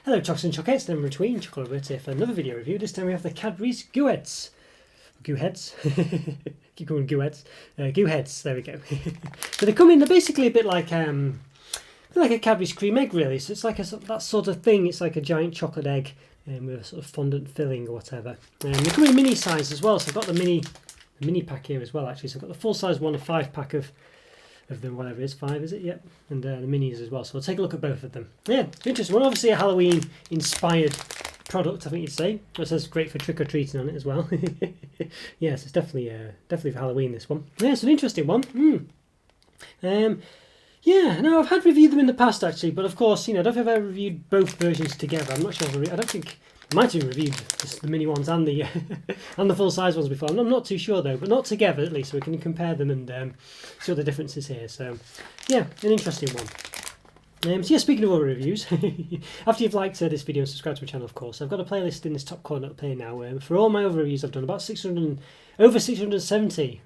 Hello Chocks and Chocettes, then between Chocolo Roberto here for another video review. This time we have the Cadbury's Goo Heads. Goo Heads? Keep going Goo Heads. Goo Heads, there we go. So they come in, they're basically a bit like a Cadbury's cream egg really. So it's like that sort of thing, it's like a giant chocolate egg with a sort of fondant filling or whatever. They come in mini size as well, so I've got the mini pack here as well actually. So I've got the full size one, a 5-pack of them, whatever it is, 5 is it? Yep. And the minis as well. So we'll take a look at both of them. Yeah, interesting. Well, obviously a Halloween inspired product, I think you'd say. It says great for trick or treating on it as well. Yes, it's definitely for Halloween, this one. Yeah, it's an interesting one. Yeah, no, I've had reviewed them in the past actually, but of course, I don't know if I've ever reviewed both versions together. I'm not sure. I don't think. I might have reviewed just the mini ones and the and the full size ones before. I'm not too sure though, but not together at least, so we can compare them and see what the difference is here. So, yeah, an interesting one. So yeah, speaking of other reviews, after you've liked this video and subscribed to my channel, of course, I've got a playlist in this top corner to play now for all my other reviews I've done, about over 670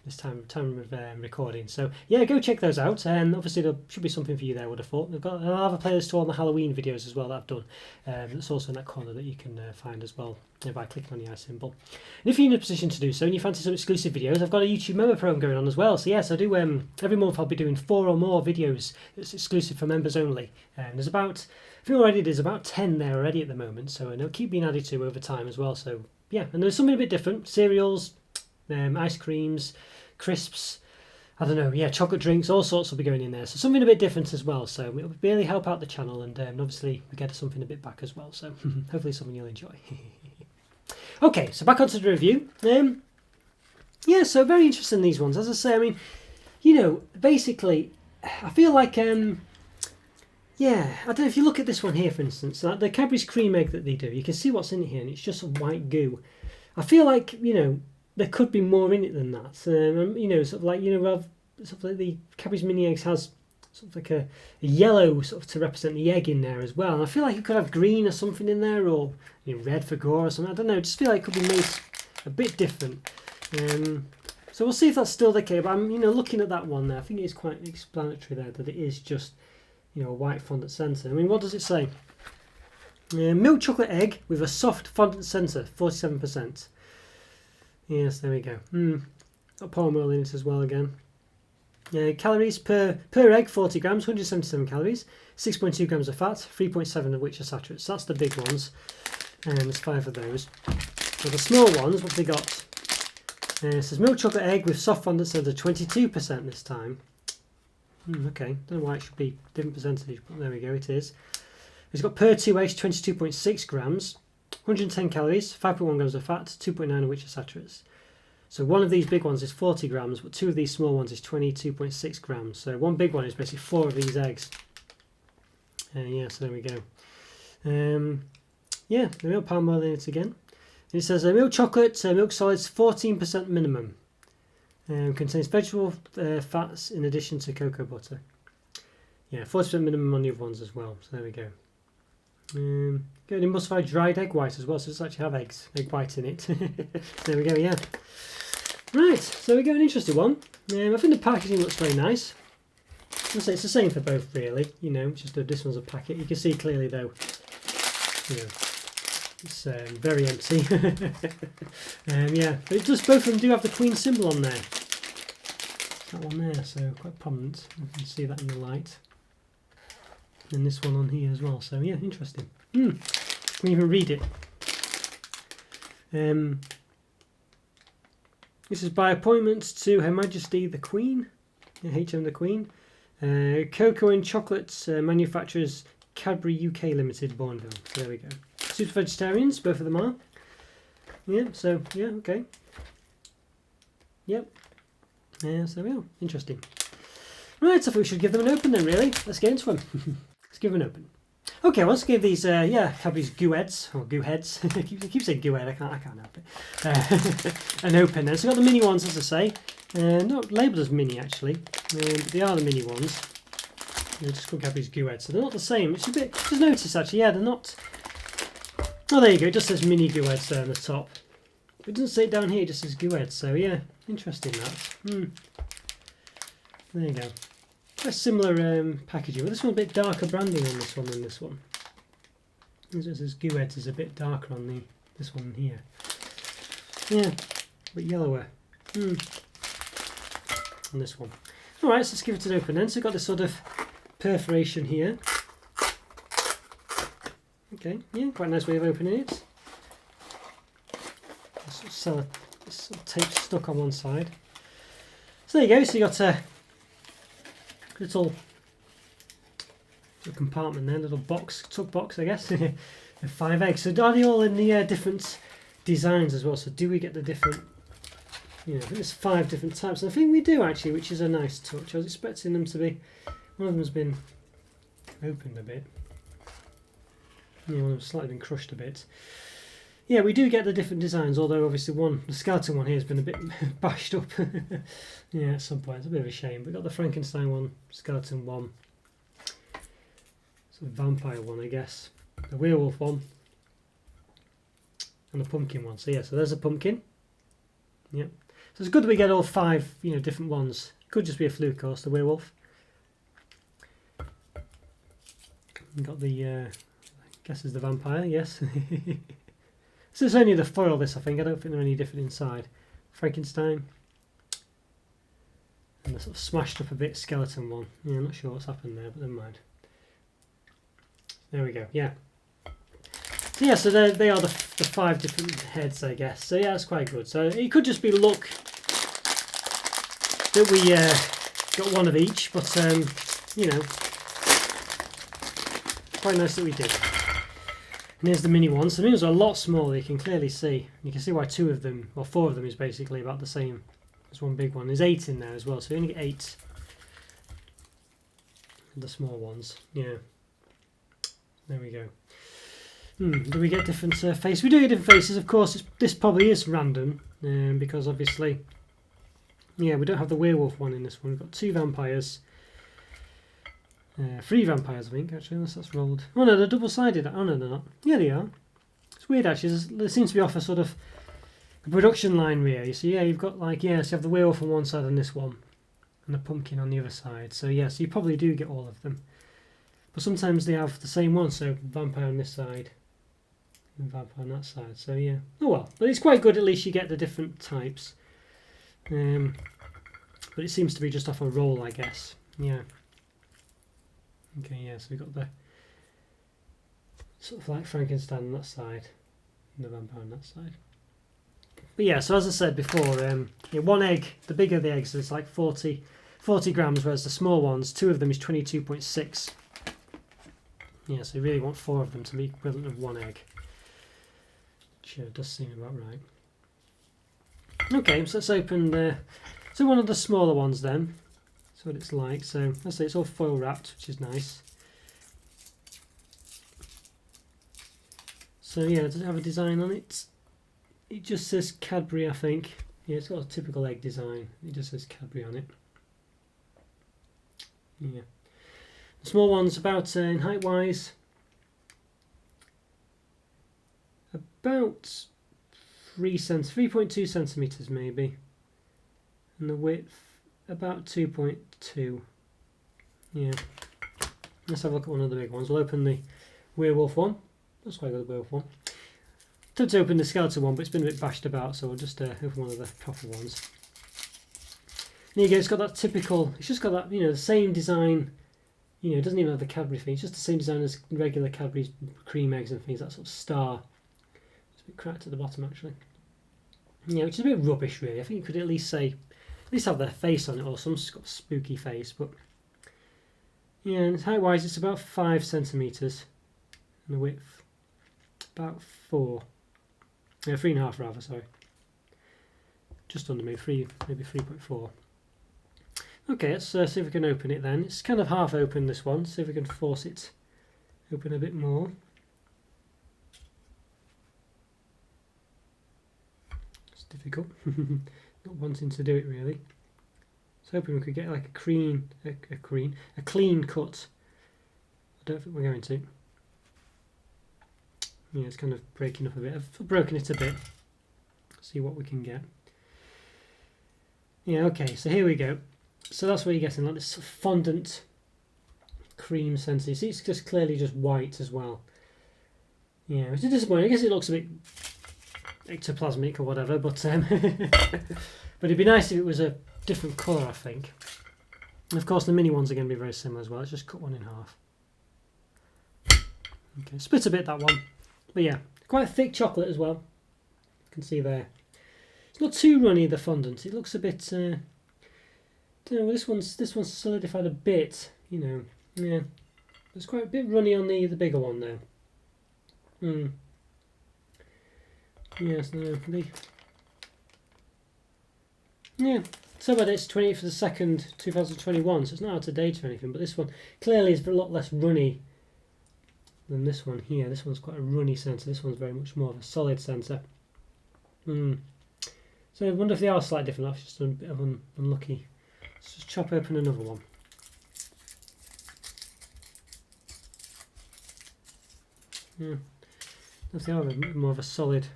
this time of recording. So yeah, go check those out, and obviously there should be something for you there, I would have thought. I'll have a playlist to all the Halloween videos as well that I've done. That's also in that corner that you can find as well by clicking on the eye symbol. And if you're in a position to do so and you fancy some exclusive videos, I've got a YouTube member program going on as well. So yes, I do every month I'll be doing 4 or more videos that's exclusive for members only. And there's about, I think already there's about 10 there already at the moment, so they'll keep being added to over time as well. So yeah, and there's something a bit different: cereals, ice creams, crisps, I don't know, yeah, chocolate drinks, all sorts will be going in there. So something a bit different as well. So it'll really help out the channel, and obviously we get something a bit back as well. So hopefully something you'll enjoy. Okay, so back onto the review. Yeah, so very interesting, these ones. As I say, I mean, basically, I feel like, yeah, I don't know if you look at this one here, for instance, like the Cadbury's cream egg that they do, you can see what's in here, and it's just a white goo. I feel like, there could be more in it than that. Sort of like, sort of like the Cadbury's mini eggs has sort of like a yellow sort of to represent the egg in there as well. And I feel like it could have green or something in there, or red for gore or something. I don't know. I just feel like it could be made a bit different. So we'll see if that's still the case. But I'm, looking at that one there, I think it is quite explanatory there that it is just, a white fondant centre. I mean, what does it say? Milk chocolate egg with a soft fondant centre, 47%. Yes, there we go. Got palm oil in it as well again. Calories per egg, 40 grams, 177 calories, 6.2 grams of fat, 3.7 of which are saturates. That's the big ones, and there's 5 of those. So the small ones, what have they got? It says milk chocolate egg with soft fondant centre, 22% this time. Okay, don't know why it should be different percentage, but there we go, it is. It's got per 2 eggs, 22.6 grams, 110 calories, 5.1 grams of fat, 2.9 of which are saturates. So one of these big ones is 40 grams, but 2 of these small ones is 22.6 grams. So one big one is basically 4 of these eggs. Yeah, so there we go. Yeah, the milk palm oil in it again. And it says milk chocolate, milk solids, 14% minimum. Contains vegetable fats in addition to cocoa butter. Yeah, 40% minimum on the other ones as well. So there we go. Good, emulsified dried egg white as well, so it's actually have egg white in it. There we go, yeah. Right, so we got an interesting one. I think the packaging looks very nice. I'll say it's the same for both really, just this one's a packet. You can see clearly though, it's very empty. Yeah, but it does, both of them do have the Queen symbol on there. That one there, so quite prominent. You can see that in the light. And this one on here as well, so yeah, interesting. Can even read it. This is by appointment to Her Majesty the Queen, HM the Queen, Cocoa and Chocolates Manufacturers Cadbury UK Limited, Bourneville. So there we go. Super vegetarians, both of them are. Yeah, so yeah, okay. Yep. Yeah, so yeah, interesting. Right, so I think we should give them an open then, really. Let's get into them. Let's give them an open. Okay, let's give these, Cadbury's Goo Heads, or Goo Heads. I keep saying Goo Head, I can't help it. An open then. So we've got the mini ones, as I say. Not labelled as mini, actually. But they are the mini ones. They're just called Cadbury's Goo Heads. So they're not the same. It's a bit, just notice actually, yeah, they're not. Oh, there you go. It just says mini Goo Heads there on the top. It doesn't say it down here, it just says Goo Heads. So yeah, interesting that. There you go. A similar packaging, but this one's a bit darker branding on this one than this one. This goo head is a bit darker on this one here. Yeah, a bit yellower. On this one. Alright, so let's give it an open then. So we've got this sort of perforation here. Okay, yeah, quite a nice way of opening it. This sort of tape stuck on one side. So there you go, so you got a little compartment there, little box, tuck box I guess, of 5 eggs. So are they all in the different designs as well? So do we get the different, I think there's 5 different types. And I think we do actually, which is a nice touch. I was expecting them to be, one of them's been opened a bit. One of them's slightly been crushed a bit. Yeah, we do get the different designs, although obviously the skeleton one here has been a bit bashed up. Yeah, at some point, it's a bit of a shame. We've got the Frankenstein one, skeleton one, sort of vampire one, I guess, the werewolf one, and the pumpkin one. So yeah, so there's a pumpkin. Yep. So it's good that we get all 5, different ones. Could just be a fluke, of course, the werewolf. We've got the, I guess is the vampire, yes. So it's only the foil, this, I think. I don't think they're any different inside. Frankenstein. And the sort of smashed up a bit skeleton one. Yeah, I'm not sure what's happened there, but never mind. There we go, yeah. So yeah, so they are the 5 different heads, I guess. So yeah, that's quite good. So it could just be luck that we got one of each, but, quite nice that we did. And here's the mini ones. The mini ones are a lot smaller, you can clearly see. You can see why 2 of them, or 4 of them, is basically about the same as one big one. There's 8 in there as well, so you only get 8 of the small ones. Yeah. There we go. Do we get different faces? We do get different faces, of course. This probably is random, because obviously, yeah, we don't have the werewolf one in this one. We've got 2 vampires. 3 vampires, I think, actually, unless that's rolled. Oh no, they're double-sided. Oh no, they're not. Yeah, they are. It's weird, actually. There seems to be off a sort of a production line really. So yeah, you've got so you have the werewolf on one side and this one, and the pumpkin on the other side. So yeah, so you probably do get all of them. But sometimes they have the same one, so vampire on this side, and vampire on that side. So yeah. Oh well. But it's quite good, at least you get the different types. But it seems to be just off a roll, I guess. Yeah. Okay, yeah, so we've got the sort of like Frankenstein on that side and the vampire on that side. But yeah, so as I said before, one egg, the bigger the eggs, it's like 40 grams, whereas the small ones, 2 of them is 22.6. Yeah, so you really want 4 of them to be equivalent of 1 egg. Which does seem about right. Okay, so let's open one of the smaller ones then. That's what it's like. So let's say it's all foil wrapped, which is nice. So yeah, does it have a design on it? It just says Cadbury, I think. Yeah, it's got a typical egg design. It just says Cadbury on it. Yeah. The small one's about in height wise, about 3.2 centimeters maybe, and the width about 2.2. Yeah. Let's have a look at one of the big ones. We'll open the werewolf one. That's quite a good werewolf one. Tempted to open the skeleton one, but it's been a bit bashed about, so we'll just open one of the proper ones. There you go. It's got that typical. It's just got that the same design. It doesn't even have the Cadbury thing. It's just the same design as regular Cadbury's cream eggs and things. That sort of star. It's a bit cracked at the bottom actually. Yeah, which is a bit rubbish really. I think you could at least have their face on it or some sort of spooky face. But yeah, and height wise it's about 5 centimeters, and the width about 4. Yeah, 3.5 rather. Sorry, just under maybe 3.4. Okay, let's see if we can open it then. It's kind of half open, this one. See if we can force it open a bit more. It's difficult. Not wanting to do it really. I was hoping we could get like a clean cut. I don't think we're going to. Yeah, it's kind of breaking up a bit. I've broken it a bit. See what we can get. Yeah, okay, so here we go. So that's what you're getting, like this fondant cream scent. You see, it's just clearly just white as well. Yeah, which is disappointing. I guess it looks a bit ectoplasmic or whatever, but but it'd be nice if it was a different colour, I think. And of course the mini ones are going to be very similar as well. Let's just cut one in half. Okay, split a bit, that one. But yeah, quite thick chocolate as well. You can see there. It's not too runny, the fondant. It looks a bit... don't know, this one's solidified a bit, you know. Yeah, it's quite a bit runny on the bigger one there. Yes, no, yeah. So about it's 28th of the 2nd, 2021, so it's not out of date or anything, but this one clearly is a lot less runny than this one here. This one's quite a runny sensor, this one's very much more of a solid sensor. So I wonder if they are slightly different. That's just a bit of unlucky. Let's just chop open another one. Yeah, if they are more of a solid.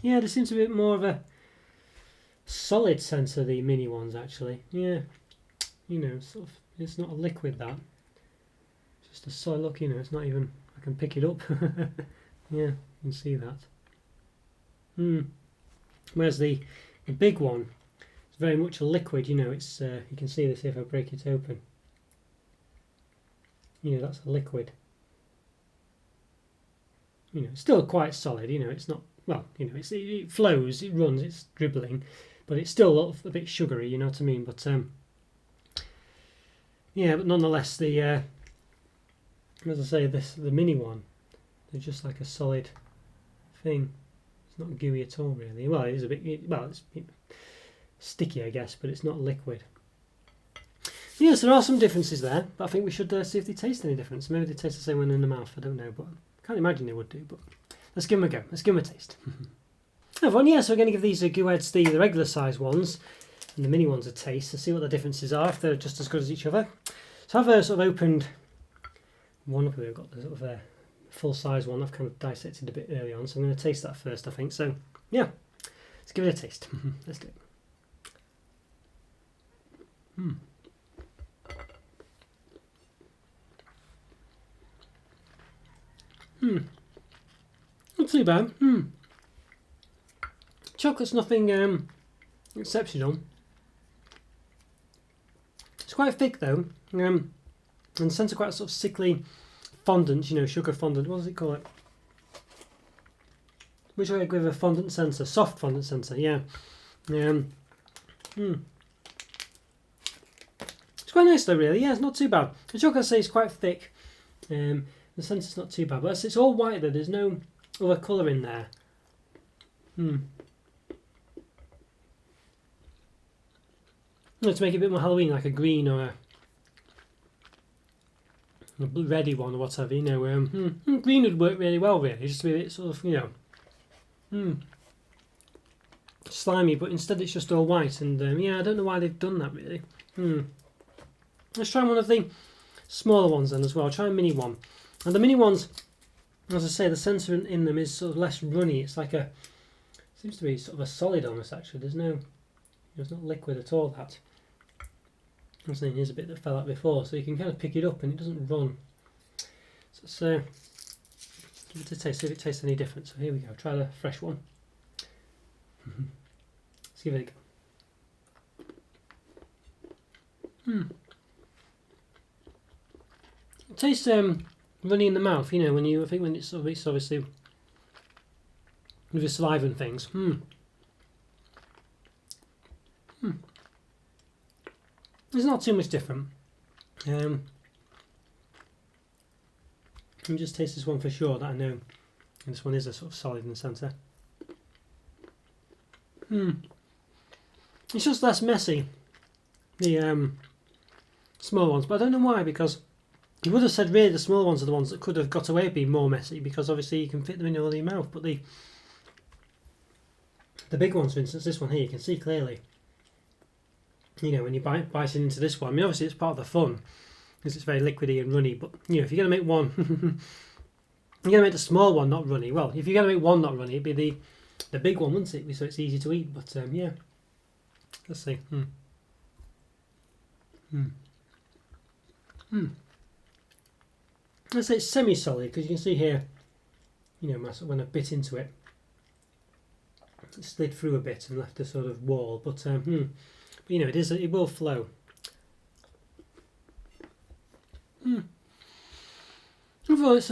Yeah, there seems to be more of a solid sensor, the mini ones actually. Yeah, you know, sort of, it's not a liquid, that. It's just a solid look, you know, it's not even, I can pick it up. Yeah, you can see that. Whereas the big one is very much a liquid, you know, it's, you can see this if I break it open. You know, that's a liquid. You know, it's still quite solid, you know, it's not, well, you know, it flows, it runs, it's dribbling, but it's still a bit sugary, you know what I mean? But, yeah, but nonetheless, the, as I say, the mini one, they're just like a solid thing. It's not gooey at all, really. Well, it is a bit, well, it's sticky, I guess, but it's not liquid. Yes, there are some differences there, but I think we should see if they taste any difference. Maybe they taste the same one in the mouth, I don't know, but I can't imagine they would do, but let's give them a go. Let's give them a taste. Everyone, yeah, so we're going to give these Gueds the regular size ones and the mini ones a taste to see what the differences are, if they're just as good as each other. So I've sort of opened one up here. I've got the sort of full size one I've kind of dissected a bit early on, so I'm going to taste that first, I think. So yeah, let's give it a taste. Let's do it. Not too bad. Chocolate's nothing exceptional. It's quite thick though, and the centre quite a sort of sickly fondant, you know, sugar fondant. What does it call it? Which I give a fondant sensor, soft fondant sensor. Yeah. It's quite nice though, really. Yeah, it's not too bad. The chocolate, I say, is quite thick. The centre's not too bad, but it's all white though. There's no other colour in there. To make it a bit more Halloween, like a green or a reddy one or whatever, you know. Green would work really well, really, just to be a bit sort of, you know, slimy, but instead it's just all white, and yeah, I don't know why they've done that, really. Let's try one of the smaller ones then as well. I'll try a mini one. And the mini ones, as I say, the sensor in them is sort of less runny. It's like a, seems to be sort of a solid almost, actually. There's no, it's not liquid at all, that. I'm saying here's a bit that fell out before, so you can kind of pick it up and it doesn't run. So let's give it a taste, see if it tastes any different. So here we go, try the fresh one. Let's give it a go. It tastes runny in the mouth, you know, when you, I think when it's obviously with your saliva and things. There's not too much different. Let me just taste this one for sure, that I know. And this one is a sort of solid in the centre. It's just less messy, the small ones, but I don't know why, because you would have said really the small ones are the ones that could have got away with being more messy, because obviously you can fit them in all your mouth, but the big ones, for instance, this one here, you can see clearly, you know, when you biting into this one. I mean, obviously it's part of the fun, because it's very liquidy and runny, but, you know, if you're going to make one, you're going to make the small one not runny. Well, if you're going to make one not runny, it'd be the big one, wouldn't it? So it's easy to eat, but, yeah. Let's see. let's say it's semi-solid, because you can see here, you know, when I bit into it, it slid through a bit and left a sort of wall. But you know, it will flow. Overall, it's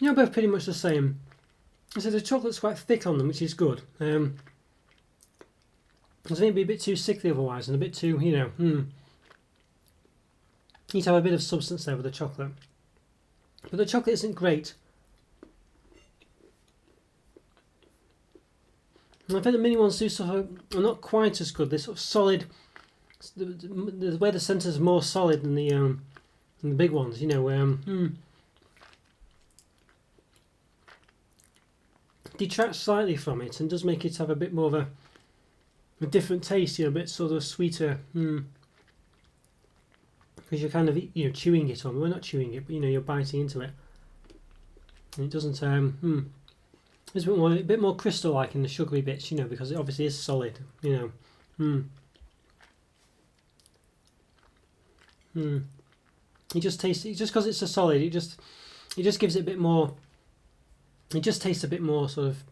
yeah, both pretty much the same. So the chocolate's quite thick on them, which is good. I think it'd be a bit too sickly otherwise, and a bit too, you know, you need to have a bit of substance there with the chocolate. But the chocolate isn't great. And I think the mini ones do sort of are not quite as good. They're sort of solid. The way the centres are more solid than the big ones, you know. Detracts slightly from it and does make it have a bit more of a different taste, you know, a bit sort of sweeter. Because you're kind of, you know, chewing it on. Well, not chewing it, but you know, you're biting into it, and it doesn't. It's a bit more crystal-like in the sugary bits, you know, because it obviously is solid, you know. It just tastes. Just because it's a solid, it just gives it a bit more. It just tastes a bit more sort of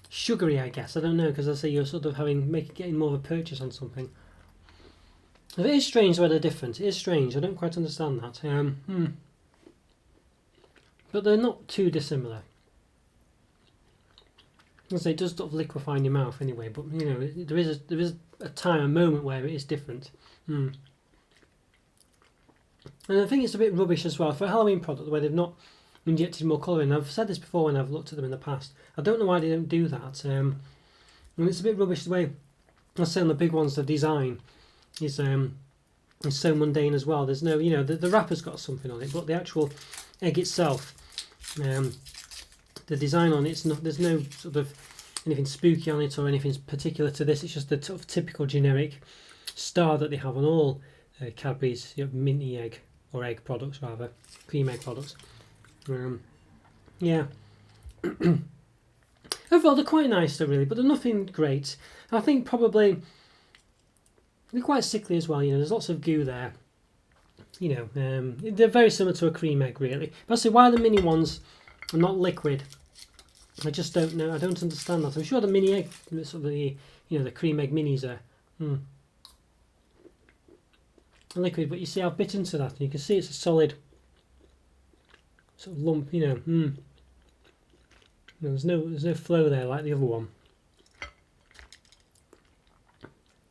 sugary, I guess. I don't know, because I say you're sort of getting more of a purchase on something. It is strange where they're different. It is strange. I don't quite understand that. But they're not too dissimilar. As I say, it does sort of liquefy in your mouth anyway. But you know, there is a time, a moment where it is different. And I think it's a bit rubbish as well for a Halloween product, the way they've not injected more colour in. I've said this before when I've looked at them in the past. I don't know why they don't do that. And it's a bit rubbish the way, I say on the big ones, the design is so mundane as well. There's no, you know, the wrapper's got something on it, but the actual egg itself, the design on it's not. There's no sort of anything spooky on it or anything particular to this. It's just the sort of typical generic star that they have on all Cadbury's, you know, mini egg or egg products rather, cream egg products. Yeah. Overall, they're quite nice, though, really, but they're nothing great. I think probably they're quite sickly as well. You know, there's lots of goo there. You know, they're very similar to a cream egg, really. But I say, why the mini ones are not liquid? I just don't know. I don't understand that. I'm sure the mini egg, sort of the, you know, the cream egg minis are liquid. But you see, I've bit into that, and you can see it's a solid sort of lump. You know, there's no flow there like the other one.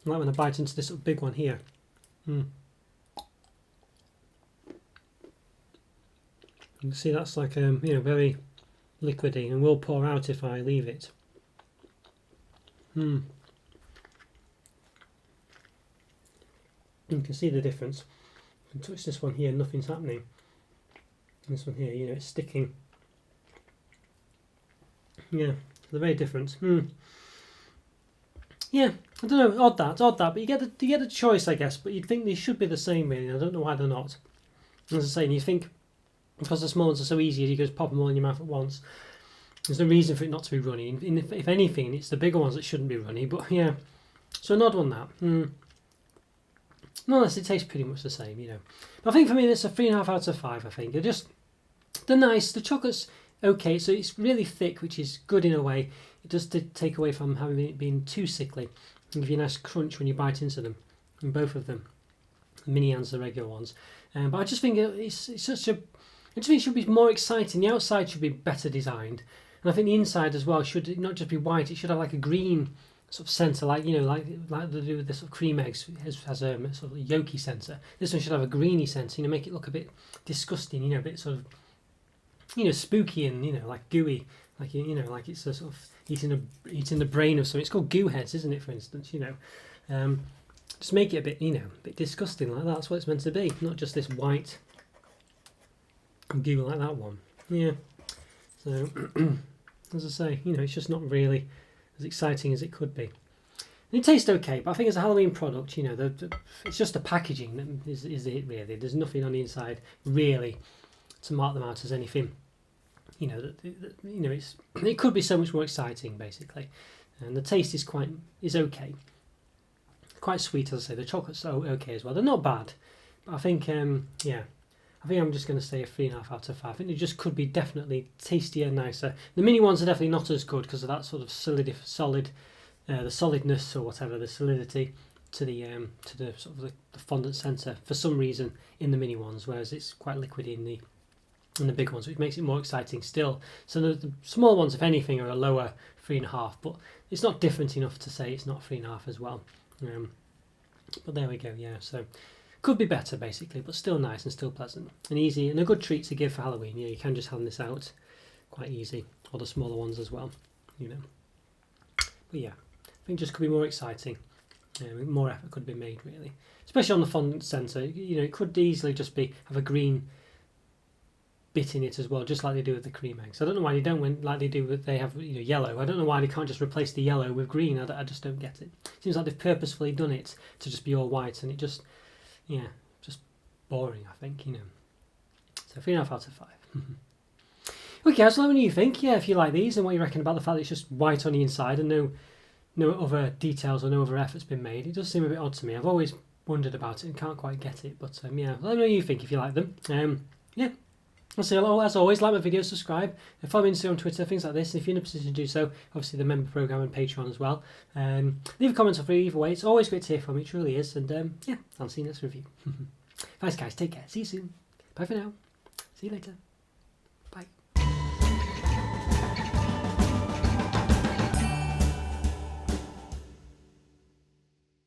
Like when I bite into this big one here. You can see that's like you know, very liquidy and will pour out if I leave it. You can see the difference. You can touch this one here, nothing's happening. And this one here, you know, it's sticking. Yeah, they're very different. Yeah, I don't know, odd that, but you get a choice, I guess. But you'd think they should be the same, really. I don't know why they're not. As I say, and you think because the small ones are so easy, you can just pop them all in your mouth at once. There's no reason for it not to be runny. And if anything, it's the bigger ones that shouldn't be runny. But yeah, so an odd one that. Nonetheless, it tastes pretty much the same, you know. But I think for me, it's a 3.5 out of 5. I think they're nice. The chocolate's okay, so it's really thick, which is good in a way. It does take away from having it being too sickly and give you a nice crunch when you bite into them, in both of them, the mini and the regular ones. But I just think it's such a. I just think it should be more exciting. The outside should be better designed, and I think the inside as well should not just be white. It should have like a green sort of centre, like, you know, like they do with the sort of cream eggs. It has a sort of yolky centre. This one should have a greeny centre. You know, make it look a bit disgusting. You know, a bit sort of, you know, spooky and, you know, like gooey, like, you know, like it's a sort of eating the brain of something. It's called goo heads, isn't it? For instance, you know, just make it a bit, you know, a bit disgusting like that. That's what it's meant to be, not just this white goo like that one. Yeah. So, as I say, you know, it's just not really as exciting as it could be. And it tastes okay, but I think as a Halloween product, you know, it's just the packaging that is it really. There's nothing on the inside really to mark them out as anything. You know, you know, it could be so much more exciting basically, and the taste is okay, quite sweet, as I say. The chocolate's okay as well. They're not bad, but I think yeah, I think I'm just going to say a 3.5 out of 5. I think they just could be definitely tastier, nicer. The mini ones are definitely not as good because of that sort of the solidness or whatever, the solidity to the sort of the fondant centre for some reason in the mini ones, whereas it's quite liquidy in the big ones, which makes it more exciting still. So the small ones, if anything, are a lower 3.5, but it's not different enough to say it's not 3.5 as well. But there we go, yeah. So could be better basically, but still nice and still pleasant and easy and a good treat to give for Halloween. Yeah, you can just hand this out quite easy, or the smaller ones as well, you know. But yeah, I think just could be more exciting. More effort could be made really, especially on the fondant centre. You know, it could easily just have a green bit in it as well, just like they do with the cream eggs. I don't know why they don't like they do with, they have, you know, yellow. I don't know why they can't just replace the yellow with green. I just don't get it. Seems like they've purposefully done it to just be all white, and it just, yeah, just boring, I think, you know. So 3.5 out of 5. Okay, so let me know what you think. Yeah, if you like these and what you reckon about the fact that it's just white on the inside and no other details or no other effort's been made. It does seem a bit odd to me. I've always wondered about it and can't quite get it. But yeah, let me know what you think if you like them. Yeah. I'll say hello, as always, like my videos, subscribe, and follow me on Twitter, things like this. And if you're in a position to do so, obviously the member program and Patreon as well. Leave a comment or free either way. It's always great to hear from you, it truly is. And yeah, I'll see you next review. Thanks guys, take care, see you soon. Bye for now, see you later.